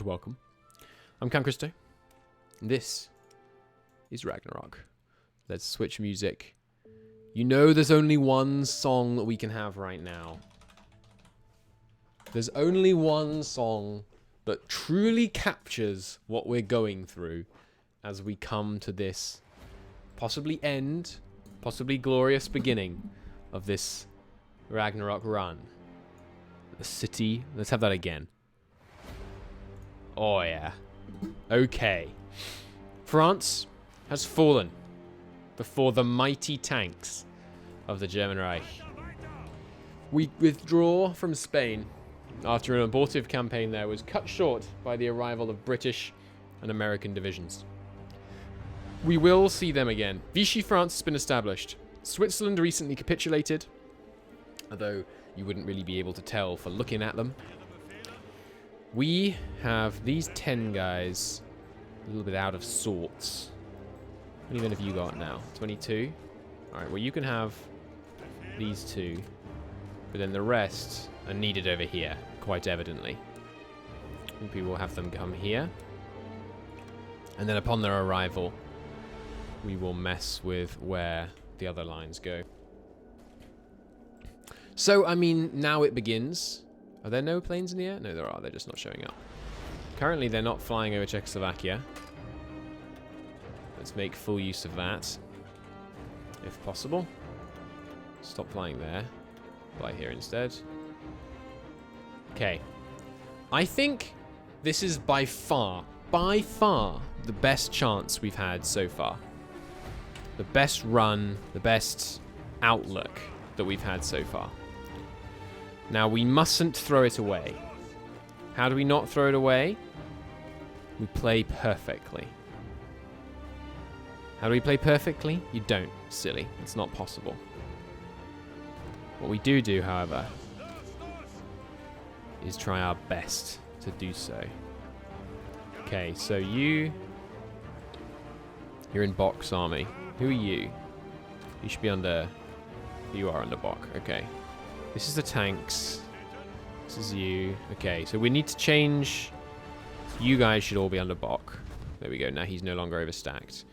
welcome. I'm Cam Christo. This is Ragnarok. Let's switch music. You know there's only one song that we can have right now. There's only one song that truly captures what we're going through as we come to this possibly end, possibly glorious beginning of this Ragnarok run. The city. Let's have that again. Oh yeah. Okay. France has fallen before the mighty tanks of the German Reich. We withdraw from Spain after an abortive campaign there was cut short by the arrival of British and American divisions. We will see them again. Vichy France has been established. Switzerland recently capitulated, although you wouldn't really be able to tell for looking at them. We have these 10 guys a little bit out of sorts. How many men have you got now? 22? Alright, well you can have these two, but then the rest are needed over here, quite evidently. We will have them come here. And then upon their arrival, we will mess with where the other lines go. So, I mean, now it begins. Are there no planes in the air? No, there are. They're just not showing up. Currently, they're not flying over Czechoslovakia. Let's make full use of that, if possible. Stop flying there. Fly here instead. Okay. I think this is by far the best chance we've had so far. The best run, the best outlook that we've had so far. Now, we mustn't throw it away. How do we not throw it away? We play perfectly. How do we play perfectly? You don't, silly. It's not possible. What we do, however, is try our best to do so. Okay, so you're in Box Army. Who are you? You should be under... You are under Bok. Okay. This is the tanks. This is you. Okay, so we need to change... You guys should all be under Bok. There we go. Now he's no longer overstacked.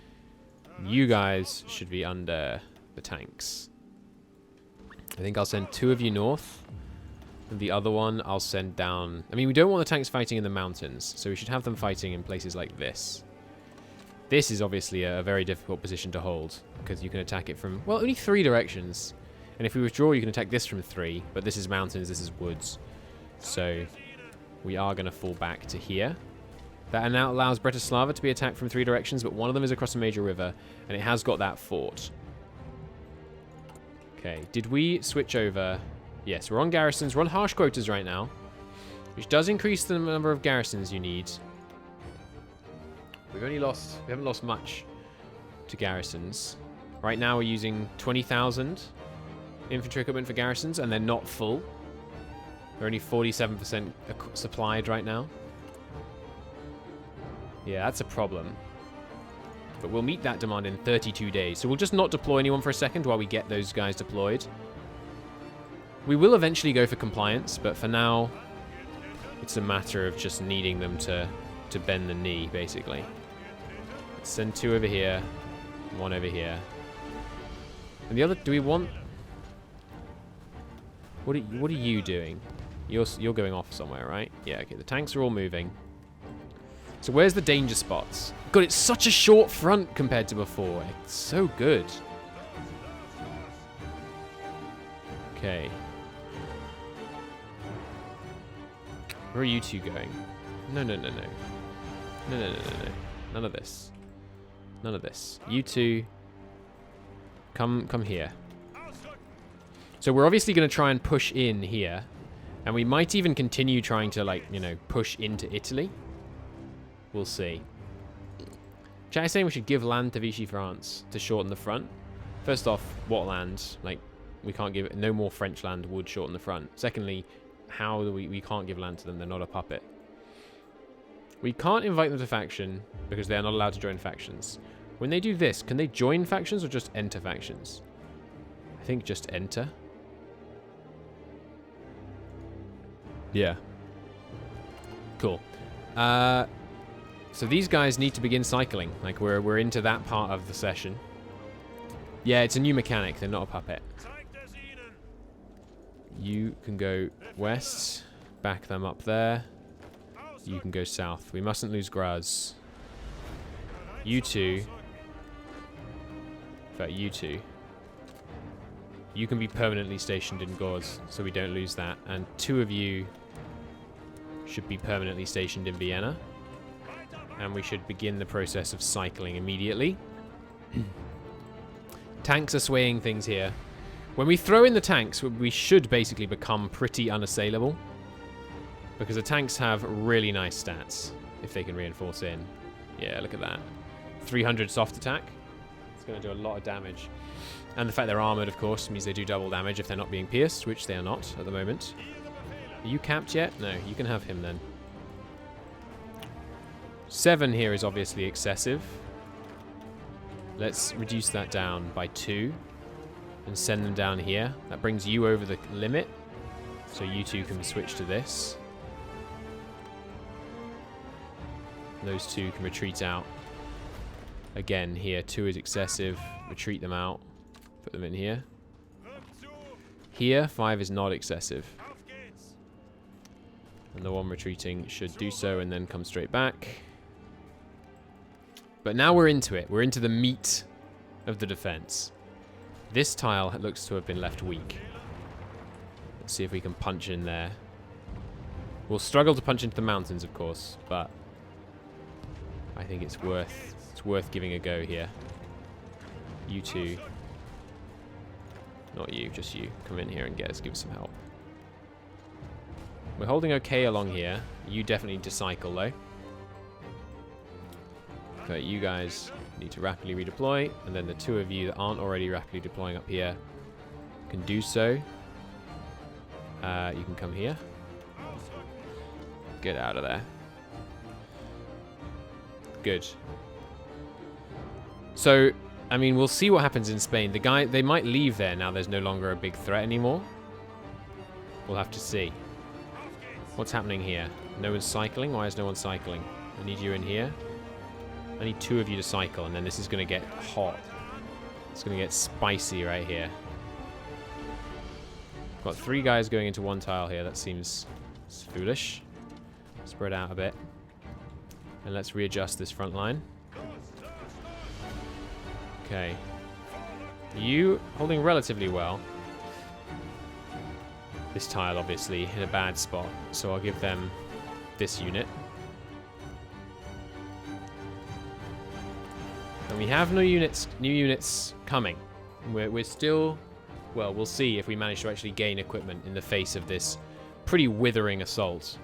You guys should be under the tanks. I think I'll send 2 of you north. And the other one I'll send down... I mean, we don't want the tanks fighting in the mountains, so we should have them fighting in places like this. This is obviously a very difficult position to hold, because you can attack it from, well, only 3 directions. And if we withdraw, you can attack this from 3, but this is mountains, this is woods. So we are going to fall back to here. That now allows Bratislava to be attacked from 3 directions, but one of them is across a major river, and it has got that fort. Okay, did we switch over? Yes, we're on garrisons. We're on harsh quotas right now, which does increase the number of garrisons you need. We haven't lost much to garrisons. Right now we're using 20,000 infantry equipment for garrisons, and they're not full. They're only 47% supplied right now. Yeah, that's a problem. But we'll meet that demand in 32 days. So we'll just not deploy anyone for a second while we get those guys deployed. We will eventually go for compliance, but for now, it's a matter of just needing them to bend the knee, basically. Let's send 2 over here, 1 over here. And the other, do we want... What are you doing? You're going off somewhere, right? Yeah, okay, the tanks are all moving. So where's the danger spots? God, it's such a short front compared to before. It's so good. Okay. Where are you 2 going? No. No. None of this. None of this. You 2, come here. So we're obviously going to try and push in here. And we might even continue trying to, like, you know, push into Italy. We'll see. Chat is saying we should give land to Vichy France to shorten the front. First off, what land? Like, we can't give it. No more French land would shorten the front. Secondly, how do we can't give land to them? They're not a puppet. We can't invite them to faction because they are not allowed to join factions. When they do this, can they join factions or just enter factions? I think just enter. Yeah. Cool. So these guys need to begin cycling. Like, we're into that part of the session. Yeah, it's a new mechanic. They're not a puppet. You can go west. Back them up there. You can go south. We mustn't lose Graz. You two. In fact, you two. You can be permanently stationed in Gorz, so we don't lose that. And two of you should be permanently stationed in Vienna. And we should begin the process of cycling immediately. Tanks are swaying things here. When we throw in the tanks, we should basically become pretty unassailable. Because the tanks have really nice stats, if they can reinforce in. Yeah, look at that. 300 soft attack. It's going to do a lot of damage. And the fact they're armored, of course, means they do double damage if they're not being pierced, which they are not at the moment. Are you capped yet? No, you can have him then. 7 here is obviously excessive. Let's reduce that down by 2 and send them down here. That brings you over the limit, so you two can switch to this. Those two can retreat out. Again, here, 2 is excessive. Retreat them out. Put them in here. Here, 5 is not excessive. And the one retreating should do so and then come straight back. But now we're into it. We're into the meat of the defense. This tile looks to have been left weak. Let's see if we can punch in there. We'll struggle to punch into the mountains, of course, but I think it's worth giving a go here. You two. Not you, just you. Come in here and give us some help. We're holding okay along here. You definitely need to cycle, though. Okay, you guys need to rapidly redeploy, and then the 2 of you that aren't already rapidly deploying up here can do so. You can come here. Get out of there. Good. So, I mean, we'll see what happens in Spain. They might leave there now there's no longer a big threat anymore. We'll have to see. What's happening here? No one's cycling? Why is no one cycling? I need you in here. I need 2 of you to cycle, and then this is going to get hot. It's going to get spicy right here. Got 3 guys going into 1 tile here. That seems foolish. Spread out a bit. And let's readjust this front line. Okay. You holding relatively well. This tile, obviously, in a bad spot. So I'll give them this unit. And we have new units coming. We're still... Well, we'll see if we manage to actually gain equipment in the face of this pretty withering assault.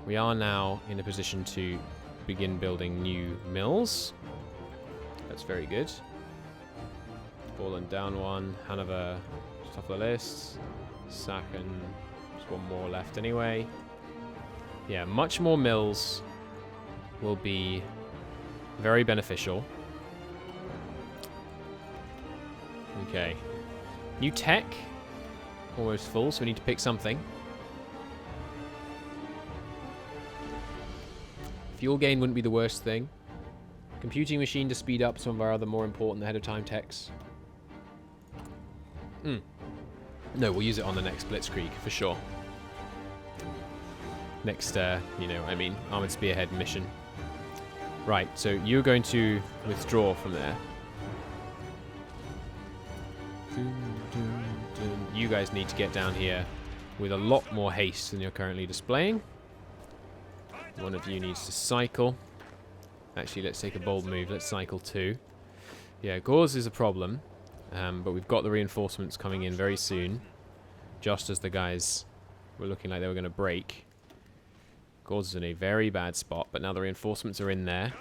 We are now in a position to begin building new mills. That's very good. Fallen down 1. Hanover, top of the list. Sachen, there's 1 more left anyway. Yeah, much more mills will be very beneficial. Okay. New tech. Almost full, so we need to pick something. Fuel gain wouldn't be the worst thing. Computing machine to speed up some of our other more important ahead of time techs. No, we'll use it on the next Blitzkrieg, for sure. Next, you know what I mean, Armored Spearhead mission. Right, so you're going to withdraw from there. You guys need to get down here with a lot more haste than you're currently displaying. One of you needs to cycle. Actually, let's take a bold move. Let's cycle 2. Yeah, Gorz is a problem. But we've got the reinforcements coming in very soon. Just as the guys were looking like they were going to break. Gorz is in a very bad spot, but now the reinforcements are in there.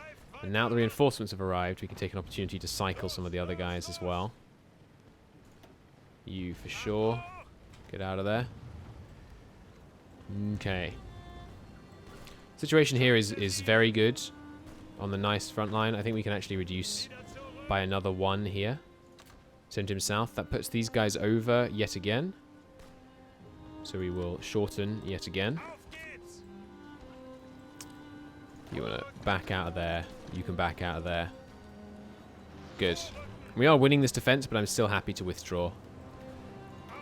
And now the reinforcements have arrived, we can take an opportunity to cycle some of the other guys as well. You for sure. Get out of there. Okay. Situation here is very good on the nice front line. I think we can actually reduce by another 1 here. Send him south. That puts these guys over yet again. So we will shorten yet again. You want to back out of there. You can back out of there. Good. We are winning this defense, but I'm still happy to withdraw.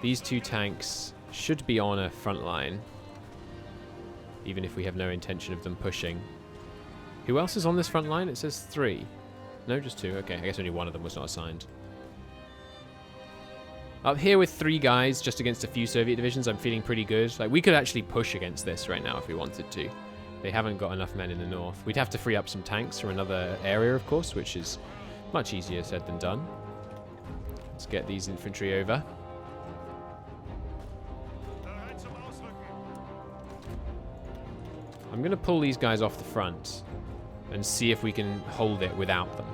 These two tanks should be on a front line, even if we have no intention of them pushing. Who else is on this front line? It says 3. No, just 2. Okay, I guess only one of them was not assigned. Up here with 3 guys just against a few Soviet divisions, I'm feeling pretty good. Like, we could actually push against this right now if we wanted to. They haven't got enough men in the north. We'd have to free up some tanks from another area, of course, which is much easier said than done. Let's get these infantry over. I'm going to pull these guys off the front and see if we can hold it without them.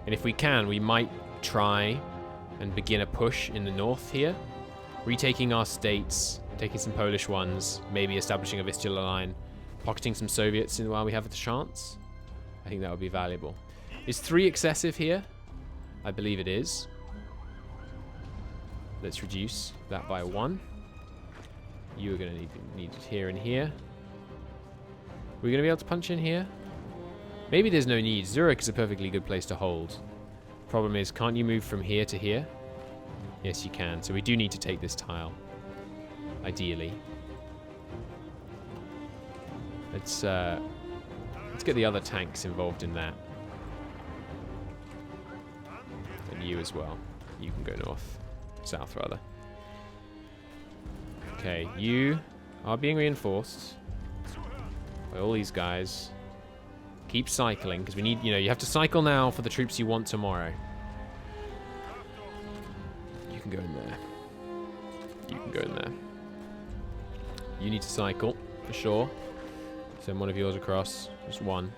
And if we can, we might try and begin a push in the north here, retaking our states, taking some Polish ones, maybe establishing a Vistula line, pocketing some Soviets in while we have the chance. I think that would be valuable. Is 3 excessive here? I believe it is. Let's reduce that by 1. You are going to need it here and here. We're going to be able to punch in here? Maybe there's no need. Zurich is a perfectly good place to hold. Problem is, can't you move from here to here? Yes, you can. So we do need to take this tile. Ideally. Let's get the other tanks involved in that. And you as well. You can go north. South, rather. Okay, you are being reinforced by all these guys. Keep cycling, because we need, you have to cycle now for the troops you want tomorrow. You can go in there. You can go in there. You need to cycle, for sure. Send one of yours across. Just one.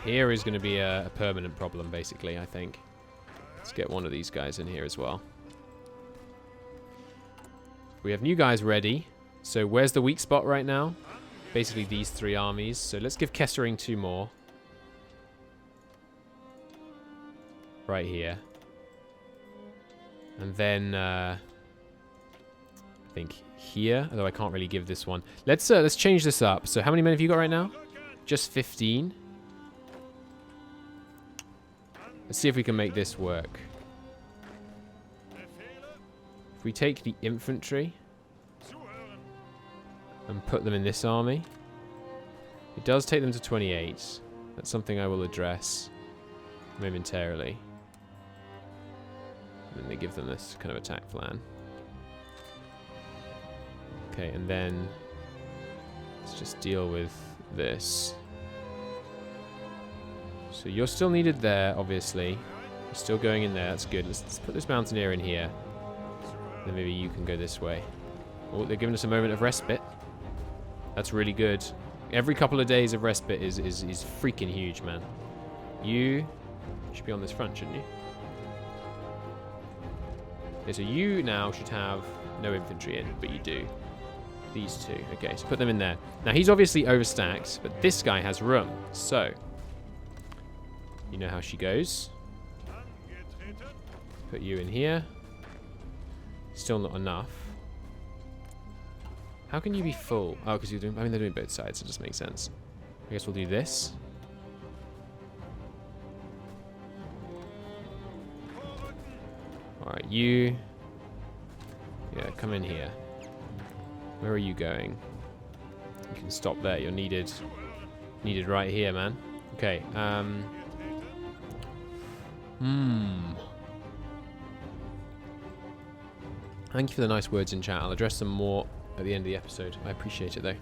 Here is going to be a permanent problem, basically, I think. Let's get one of these guys in here as well. We have new guys ready. So where's the weak spot right now? Basically these 3 armies. So let's give Kessering 2 more. Right here. And then I think here, although I can't really give this one. Let's change this up. So how many men have you got right now? Just 15. Let's see if we can make this work. If we take the infantry and put them in this army, it does take them to 28. That's something I will address momentarily. And then they give them this kind of attack plan. Okay, and then let's just deal with this. So you're still needed there, obviously. You're still going in there. That's good. Let's put this mountaineer in here. Then maybe you can go this way. Oh, they're giving us a moment of respite. That's really good. Every couple of days of respite is freaking huge, man. You should be on this front, shouldn't you? Okay, so you now should have no infantry in, but you do. These 2. Okay, so put them in there. Now, he's obviously overstacked, but this guy has room. So, you know how she goes. Put you in here. Still not enough. How can you be full? Oh, because you're doing... I mean, they're doing both sides, so it just makes sense. I guess we'll do this. Alright, you... Yeah, come in here. Where are you going? You can stop there. You're needed. Needed right here, man. Okay, Thank you for the nice words in chat. I'll address them more at the end of the episode. I appreciate it, though.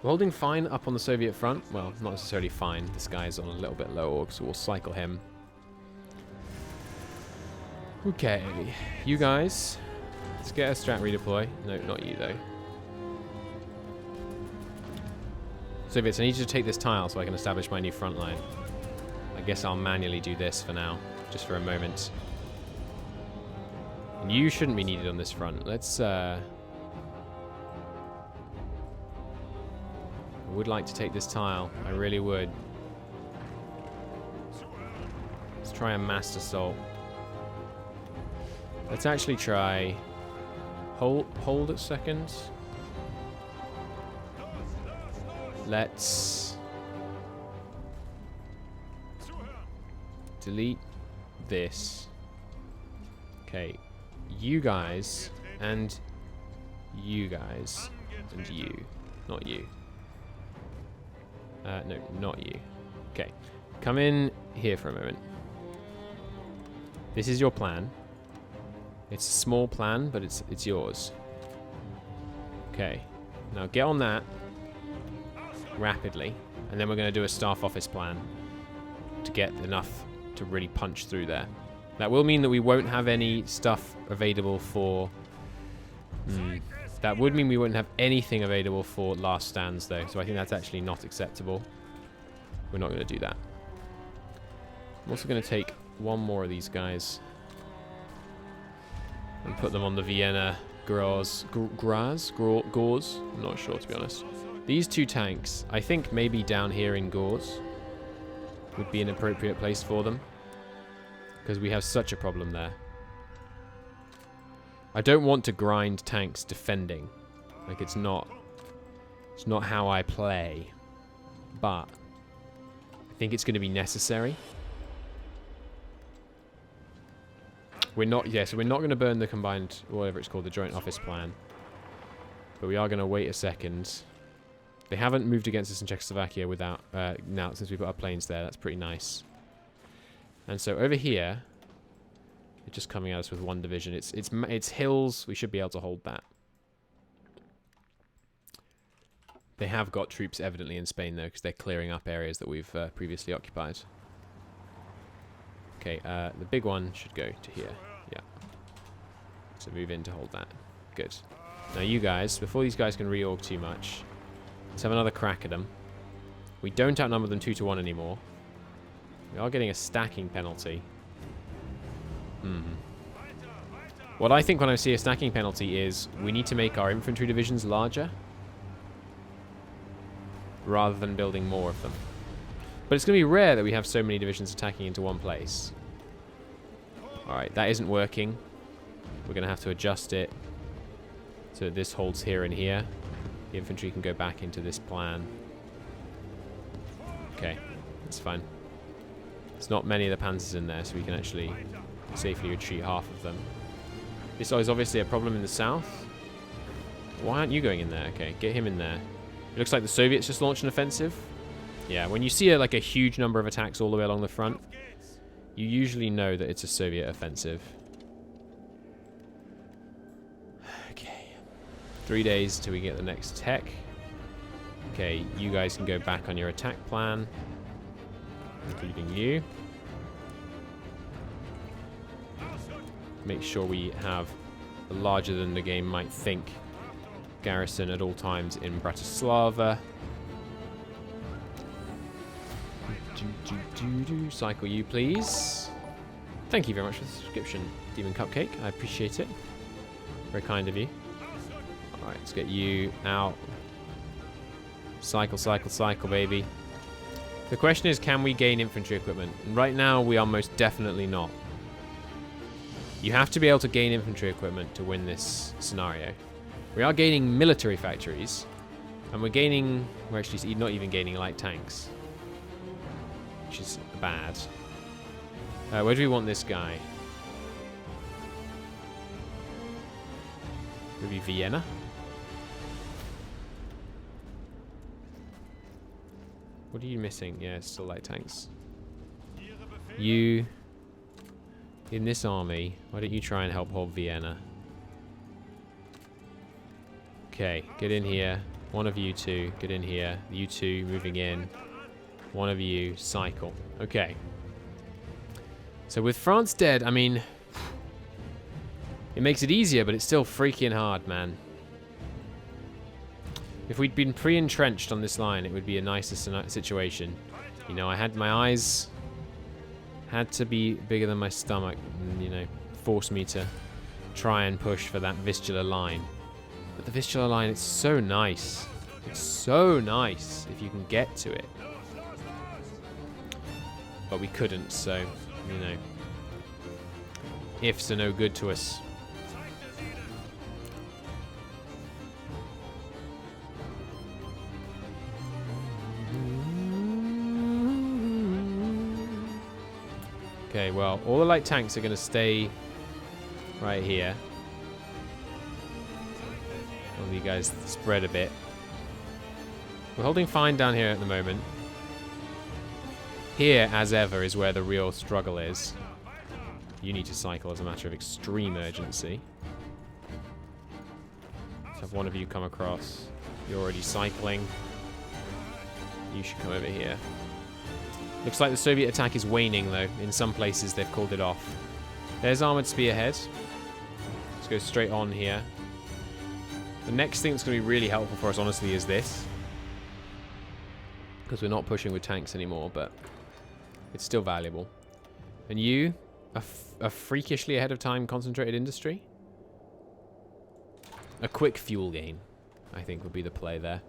We're holding fine up on the Soviet front. Well, not necessarily fine. This guy's on a little bit lower, so we'll cycle him. Okay. You guys. Let's get a strat redeploy. No, not you, though. Soviets, I need you to take this tile so I can establish my new front line. I guess I'll manually do this for now, just for a moment. And you shouldn't be needed on this front. Let's, I would like to take this tile. I really would. Let's try a mass assault. Let's actually try... Hold a second. let's delete this. Okay, you guys and you guys and you, not you. No, not you. Okay, come in here for a moment. This is your plan. It's a small plan, but it's yours. Okay, now get on that rapidly, and then we're going to do a staff office plan to get enough to really punch through there. That will mean that we won't have any stuff available for... that would mean we wouldn't have anything available for last stands, though, so I think that's actually not acceptable. We're not going to do that. I'm also going to take one more of these guys and put them on the Vienna Gauze. I'm not sure, to be honest. These two tanks, I think maybe down here in Gauze would be an appropriate place for them, because we have such a problem there. I don't want to grind tanks defending. Like, it's not how I play. But I think it's going to be necessary. We're not, yeah, so we're not going to burn the combined, whatever it's called, the joint office plan. But we are going to wait a second. They haven't moved against us in Czechoslovakia without, now, since we put our planes there. That's pretty nice. And so over here, it's just coming at us with one division. It's hills. We should be able to hold that. They have got troops evidently in Spain, though, because they're clearing up areas that we've previously occupied. Okay, the big one should go to here. Yeah. So move in to hold that. Good. Now you guys, before these guys can reorg too much, let's have another crack at them. We don't outnumber them 2-1 anymore. We are getting a stacking penalty. What I think when I see a stacking penalty is we need to make our infantry divisions larger rather than building more of them. But it's going to be rare that we have so many divisions attacking into one place. Alright, that isn't working. We're going to have to adjust it so that this holds here and here. The infantry can go back into this plan. Okay, that's fine. There's not many of the panzers in there, so we can actually safely retreat half of them. This is obviously a problem in the south. Why aren't you going in there? Okay, get him in there. It looks like the Soviets just launched an offensive. Yeah, when you see like a huge number of attacks all the way along the front, you usually know that it's a Soviet offensive. Okay. 3 days till we get the next tech. Okay, you guys can go back on your attack plan, including you. Make sure we have a larger than the game might think garrison at all times in Bratislava. Cycle you, please. Thank you very much for the subscription, Demon Cupcake. I appreciate it. Very kind of you. Alright, let's get you out. Cycle, cycle, cycle, baby. The question is, can we gain infantry equipment? And right now, we are most definitely not. You have to be able to gain infantry equipment to win this scenario. We are gaining military factories, and we're actually not even gaining light tanks, which is bad. Where do we want this guy? Maybe Vienna? What are you missing? Yeah, still light tanks. You, in this army, why don't you try and help hold Vienna? Okay, get in here. One of you two, get in here. You two moving in. One of you, cycle. Okay. So with France dead, I mean, it makes it easier, but it's still freaking hard, man. If we'd been pre-entrenched on this line, it would be a nicer situation. You know, I had my eyes had to be bigger than my stomach, and, you know, force me to try and push for that Vistula line. But the Vistula line, it's so nice. It's so nice if you can get to it. But we couldn't, so, you know, ifs are no good to us. Okay, well, all the light tanks are going to stay right here. All you guys spread a bit. We're holding fine down here at the moment. Here, as ever, is where the real struggle is. You need to cycle as a matter of extreme urgency. Let's have one of you come across. You're already cycling. You should come over here. Looks like the Soviet attack is waning, though. In some places, they've called it off. There's armored spearhead. Let's go straight on here. The next thing that's going to be really helpful for us, honestly, is this. Because we're not pushing with tanks anymore, but it's still valuable. And you, a freakishly ahead of time concentrated industry? A quick fuel gain, I think, would be the play there.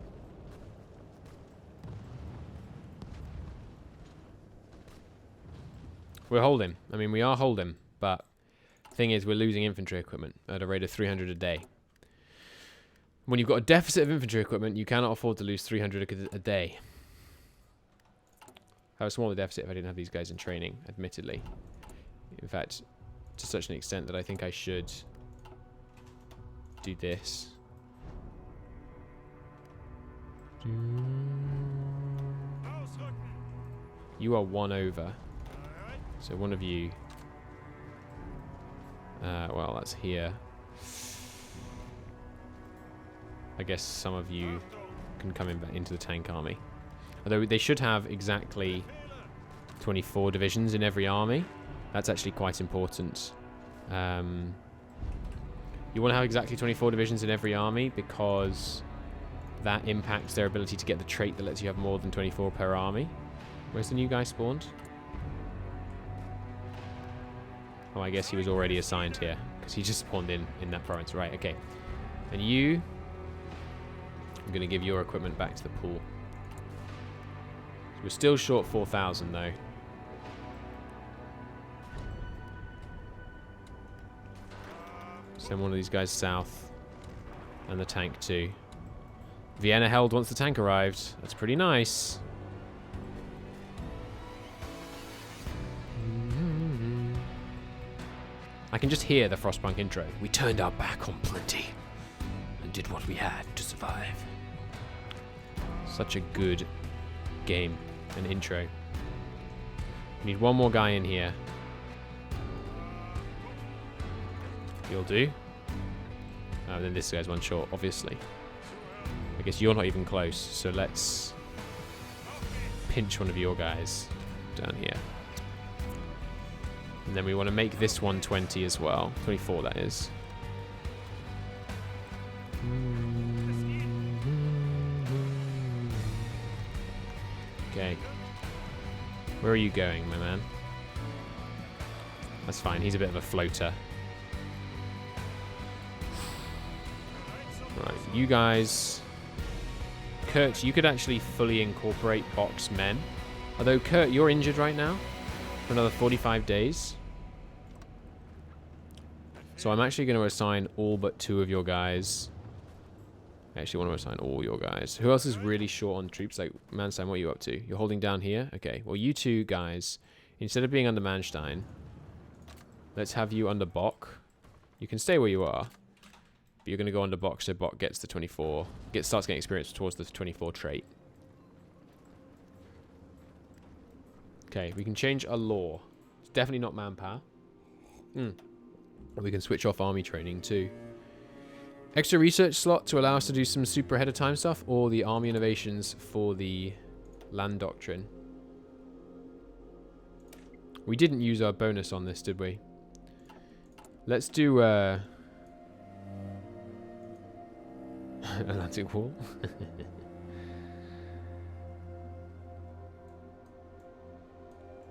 We're holding. I mean, we are holding, but the thing is, we're losing infantry equipment at a rate of 300 a day. When you've got a deficit of infantry equipment, you cannot afford to lose 300 a day. I have a smaller deficit if I didn't have these guys in training, admittedly. In fact, to such an extent that I think I should do this. You are 1 over. So one of you... well, that's here. I guess some of you can come into the tank army. Although they should have exactly 24 divisions in every army. That's actually quite important. You want to have exactly 24 divisions in every army because that impacts their ability to get the trait that lets you have more than 24 per army. Where's the new guy spawned? Oh, I guess he was already assigned here because he just spawned in that province. Right, okay. And you... I'm going to give your equipment back to the pool. So we're still short 4,000 though. Send one of these guys south. And the tank too. Vienna held once the tank arrived. That's pretty nice. I can just hear the Frostpunk intro. We turned our back on plenty and did what we had to survive. Such a good game and intro. We need one more guy in here. You'll do. And then this guy's one short, obviously. I guess you're not even close, so let's pinch one of your guys down here. And then we want to make this 120 as well. 24, that is. Okay. Where are you going, my man? That's fine. He's a bit of a floater. Right. You guys... Kurt, you could actually fully incorporate box men. Although, Kurt, you're injured right now for another 45 days. So I'm actually going to assign all but 2 of your guys. I actually want to assign all your guys. Who else is really short on troops? Like, Manstein, what are you up to? You're holding down here? Okay, well, you 2 guys, instead of being under Manstein, let's have you under Bock. You can stay where you are, but you're going to go under Bock so Bock gets the 24, starts getting experience towards the 24 trait. Okay, we can change a law. It's definitely not manpower. We can switch off army training too. Extra research slot to allow us to do some super ahead of time stuff, or the army innovations for the land doctrine. We didn't use our bonus on this, did we? Let's do Atlantic Wall.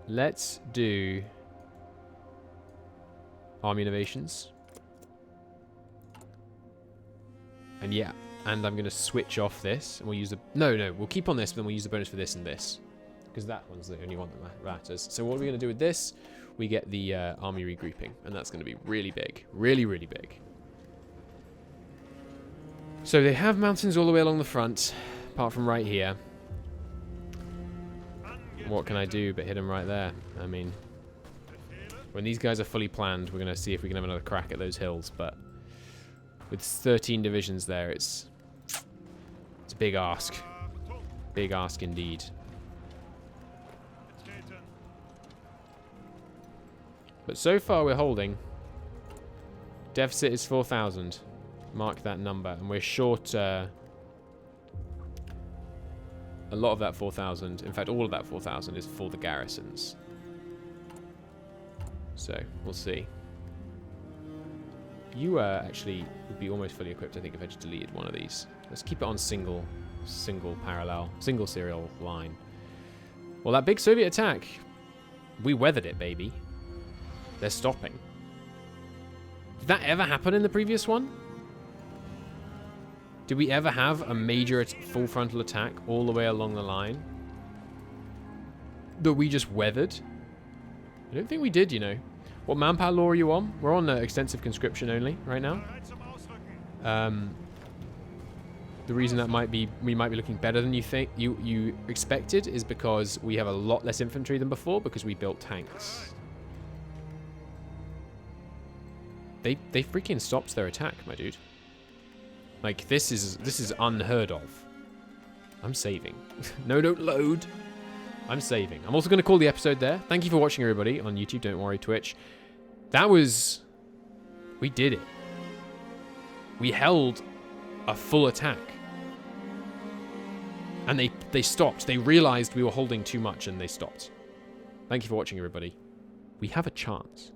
Let's do army innovations. And yeah, and I'm going to switch off this, and we'll use the... No, we'll keep on this, but then we'll use the bonus for this and this. Because that one's the only one that matters. So what are we going to do with this? We get the army regrouping, and that's going to be really big. Really, really big. So they have mountains all the way along the front, apart from right here. What can I do but hit them right there? I mean, When these guys are fully planned, we're going to see if we can have another crack at those hills. But with 13 divisions there, it's a big ask. Big ask indeed. But so far we're holding. Deficit is 4,000. Mark that number. And we're short a lot of that 4,000. In fact, all of that 4,000 is for the garrisons. So, we'll see. You actually would be almost fully equipped, I think, if I just deleted one of these. Let's keep it on single serial line. Well, that big Soviet attack, we weathered it, baby. They're stopping. Did that ever happen in the previous one? Did we ever have a major full frontal attack all the way along the line that we just weathered? I don't think we did, you know. What manpower law are you on? We're on extensive conscription only right now. The reason that we might be looking better than you expected is because we have a lot less infantry than before because we built tanks. They freaking stopped their attack, my dude. Like, this is unheard of. I'm saving. No, don't load. I'm saving. I'm also going to call the episode there. Thank you for watching, everybody, on YouTube. Don't worry, Twitch. That was... We did it. We held a full attack. And they stopped. They realized we were holding too much, and they stopped. Thank you for watching, everybody. We have a chance.